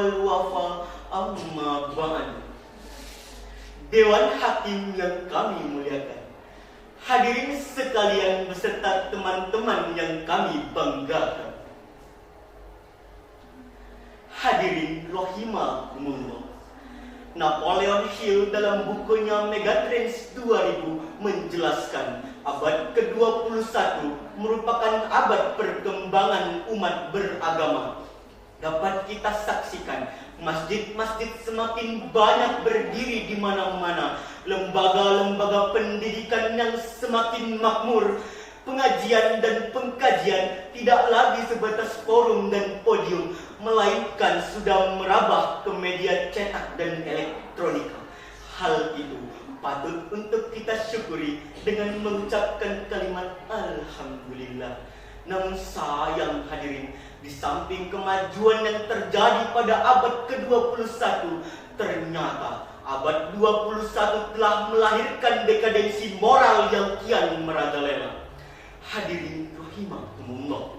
wal wafa, amma ba'd. Dewan Hakim yang kami muliakan, hadirin sekalian beserta teman-teman yang kami banggakan. Hadirin rahimakumullah. Napoleon Hill dalam bukunya Megatrends 2000 menjelaskan abad ke-21 merupakan abad perkembangan umat beragama. Dapat kita saksikan masjid-masjid semakin banyak berdiri di mana-mana, lembaga-lembaga pendidikan yang semakin makmur, pengajian dan pengkajian tidak lagi sebatas forum dan podium, melainkan sudah merambah ke media cetak dan elektronika. Hal itu patut untuk kita syukuri dengan mengucapkan kalimat Alhamdulillah. Namun sayang hadirin, di samping kemajuan yang terjadi pada abad ke-21, ternyata abad 21 telah melahirkan dekadensi moral yang kian merajalela. Hadirin rahimakumullah,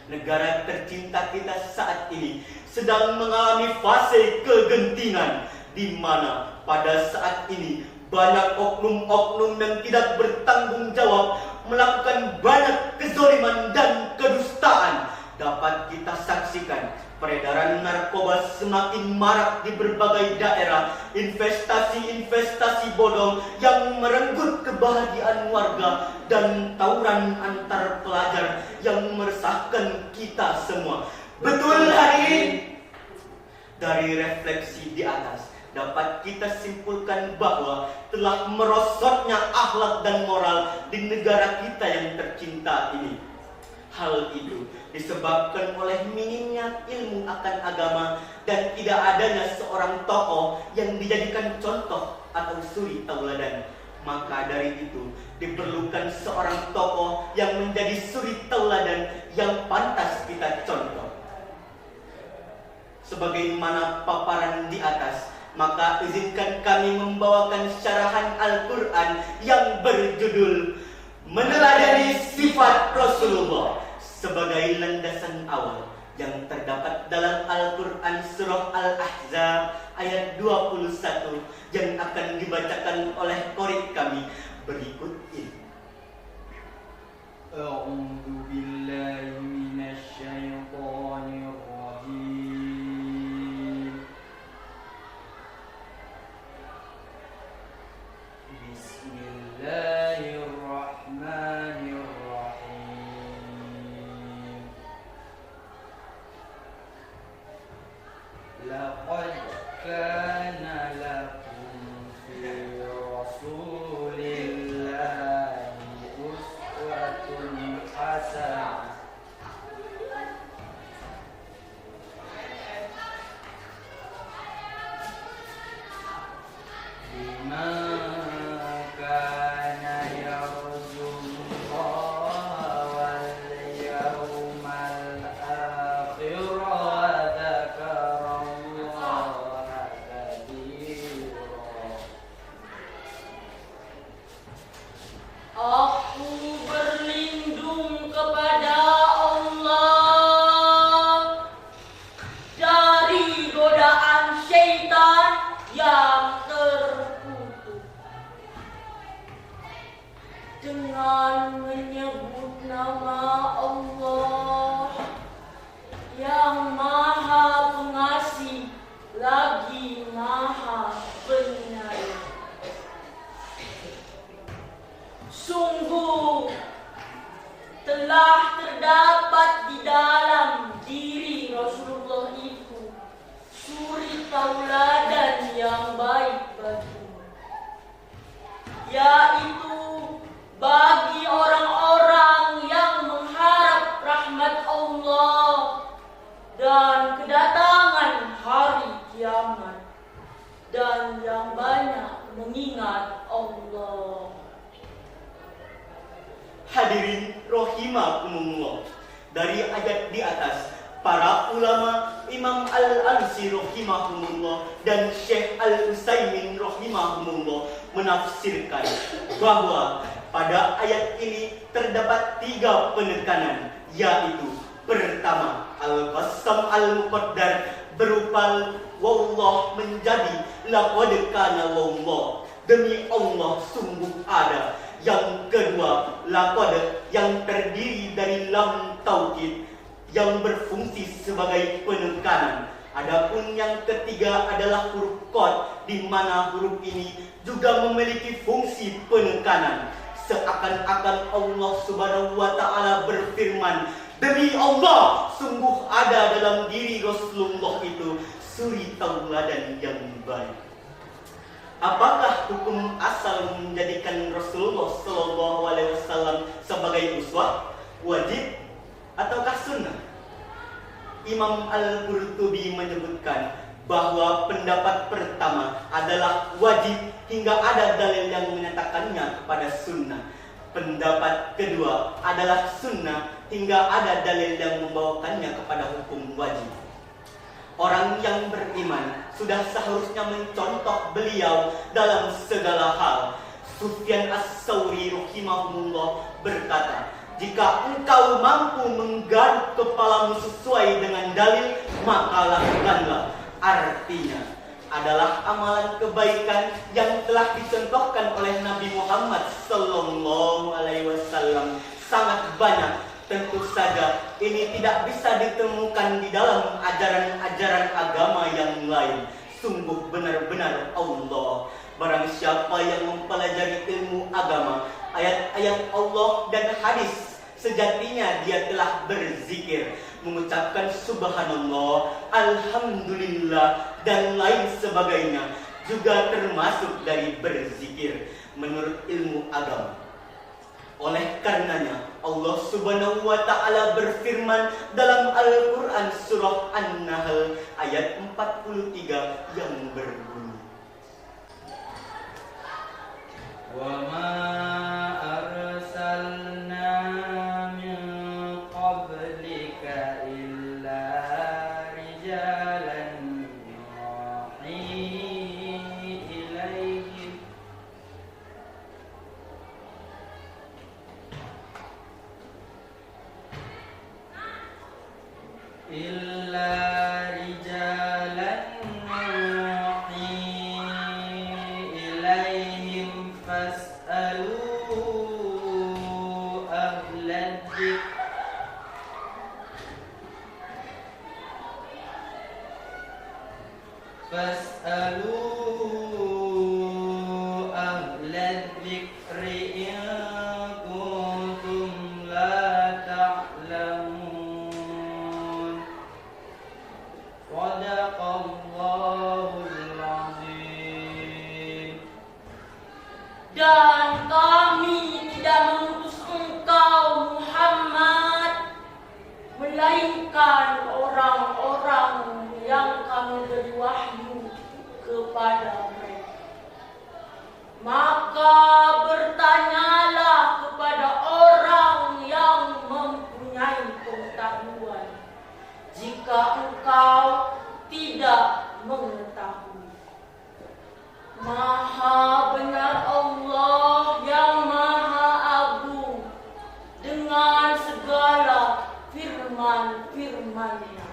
negara tercinta kita saat ini sedang mengalami fase kegentingan, di mana pada saat ini banyak oknum-oknum yang tidak bertanggung jawab melakukan banyak kezaliman dan kedustaan. Dapat kita saksikan peredaran narkoba semakin marak di berbagai daerah, investasi-investasi bodong yang merenggut kebahagiaan warga, dan tawuran antar pelajar yang meresahkan kita semua. Betul hadirin? Dari refleksi di atas dapat kita simpulkan bahwa telah merosotnya akhlak dan moral di negara kita yang tercinta ini. Hal itu disebabkan oleh minimnya ilmu akan agama dan tidak adanya seorang tokoh yang dijadikan contoh atau suri tauladan. Maka dari itu diperlukan seorang tokoh yang menjadi suri tauladan yang pantas kita contoh. Sebagaimana paparan di atas, maka izinkan kami membawakan syarahan Al-Quran yang berjudul Meneladani Sifat Rasulullah sebagai landasan awal yang terdapat dalam Al-Quran Surah Al-Ahzab ayat 21 yang akan dibacakan oleh qori kami berikut ini. A'udzu billahi minasy syaithanir rajim. Bismillahirrahmanirrahim. Laqad kana lakum fi rasulillahi uswatun hasanah liman kana yarjullaha wal yawmal akhir wa dzakara Aku berlindung kepada Allah dari godaan syaitan yang terkutuk dengan menyebut nama Allah yang Maha Pengasih lagi Maha Penyayang. Sungguh telah terdapat di dalam diri Rasulullah itu suri tauladan yang baik bagimu, yaitu bagi orang-orang yang mengharap rahmat Allah dan kedatangan hari kiamat, dan yang banyak mengingat Allah. Hadirin rahimakumullah, dari ayat di atas, para ulama Imam Al-Alusi rahimahumullah dan Syekh Al-Utsaimin rahimahumullah menafsirkan bahwa pada ayat ini terdapat 3 penekanan, yaitu pertama, al-qasam al-muqaddar berupa wallah menjadi laqad kana wallah, demi Allah sungguh ada. Yang kedua, laqad yang terdiri dari lam taukid yang berfungsi sebagai penekanan. Adapun yang ketiga adalah huruf qad, di mana huruf ini juga memiliki fungsi penekanan. Seakan-akan Allah Subhanahu wa taala berfirman, demi Allah sungguh ada dalam diri Rasulullah itu suri tauladan yang baik. Apakah hukum asal menjadikan Rasulullah Shallallahu Alaihi Wasallam sebagai uswah, wajib, ataukah sunnah? Imam Al-Qurtubi menyebutkan bahwa pendapat pertama adalah wajib hingga ada dalil yang menyatakannya kepada sunnah. Pendapat kedua adalah sunnah hingga ada dalil yang membawakannya kepada hukum wajib. Orang yang beriman sudah seharusnya mencontoh beliau dalam segala hal. Sufyan As-Tsauri rahimahullah berkata, jika engkau mampu menggaruk kepalamu sesuai dengan dalil, maka lakukanlah. Artinya adalah amalan kebaikan yang telah dicontohkan oleh Nabi Muhammad Sallallahu Alaihi Wasallam sangat banyak. Tentu saja ini tidak bisa ditemukan di dalam ajaran-ajaran agama yang lain. Sungguh benar-benar Allah. Barang siapa yang mempelajari ilmu agama, ayat-ayat Allah dan hadis, sejatinya dia telah berzikir, mengucapkan subhanallah, alhamdulillah, dan lain sebagainya, juga termasuk dari berzikir menurut ilmu agama. Oleh karenanya Allah Subhanahu wa taala berfirman dalam Al-Qur'an surah An-Nahl ayat 43 yang berbunyi, wa ma arsalna min qablika illa rijalan nuhi ilaihim fas'alu ahlan dzikr in kuntum la ta'lamun. Shadaqallahul azim. Dan kami tidak mengutus engkau Muhammad, melainkan orang-orang yang kami beri wahyu kepada mereka. Maka bertanyalah kepada orang yang mempunyai pengetahuan, jika engkau tidak mengetahui. Maha benar Allah yang maha agung dengan segala firman-firman-Nya.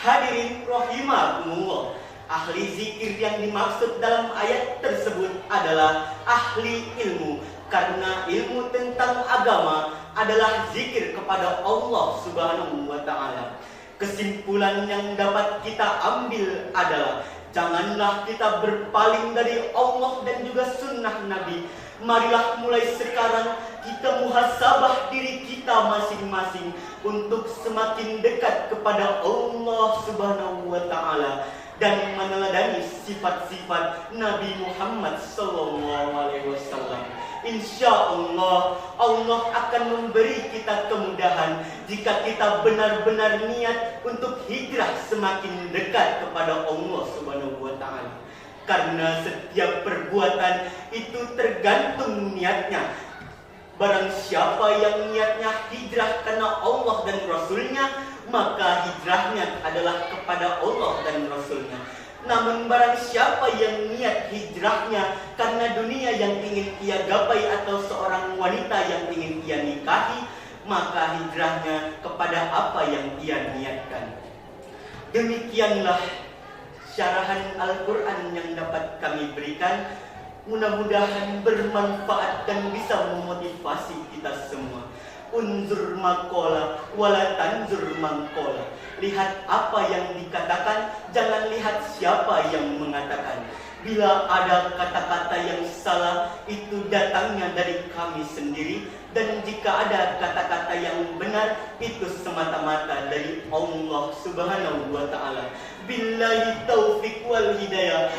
hadirin rahimakumullah, ahli zikir yang dimaksud dalam ayat tersebut adalah ahli ilmu, karena ilmu tentang agama adalah zikir kepada Allah Subhanahu wa taala. Kesimpulan yang dapat kita ambil adalah janganlah kita berpaling dari Allah dan juga sunnah Nabi. Marilah mulai sekarang kita muhasabah diri kita masing-masing untuk semakin dekat kepada Allah Subhanahu wa taala dan meneladani sifat-sifat Nabi Muhammad sallallahu alaihi wasallam. Insyaallah Allah akan memberi kita kemudahan jika kita benar-benar niat untuk hijrah semakin dekat kepada Allah Subhanahu wa taala. Karena setiap perbuatan itu tergantung niatnya. Barang siapa yang niatnya hijrah karena Allah dan Rasulnya, maka hijrahnya adalah kepada Allah dan Rasulnya. Namun barang siapa yang niat hijrahnya karena dunia yang ingin ia gapai atau seorang wanita yang ingin ia nikahi, maka hijrahnya kepada apa yang ia niatkan. Demikianlah syarahan Al-Quran yang dapat kami berikan. Mudah-mudahan bermanfaat dan bisa memotivasi kita semua. Unzur maqala wala tanzur maqala. Lihat apa yang dikatakan, jangan lihat siapa yang mengatakan. Bila ada kata-kata yang salah, itu datangnya dari kami sendiri. Dan jika ada kata-kata yang benar, itu semata-mata dari Allah Subhanahu wa ta'ala. Billahi taufiq wal hidayah.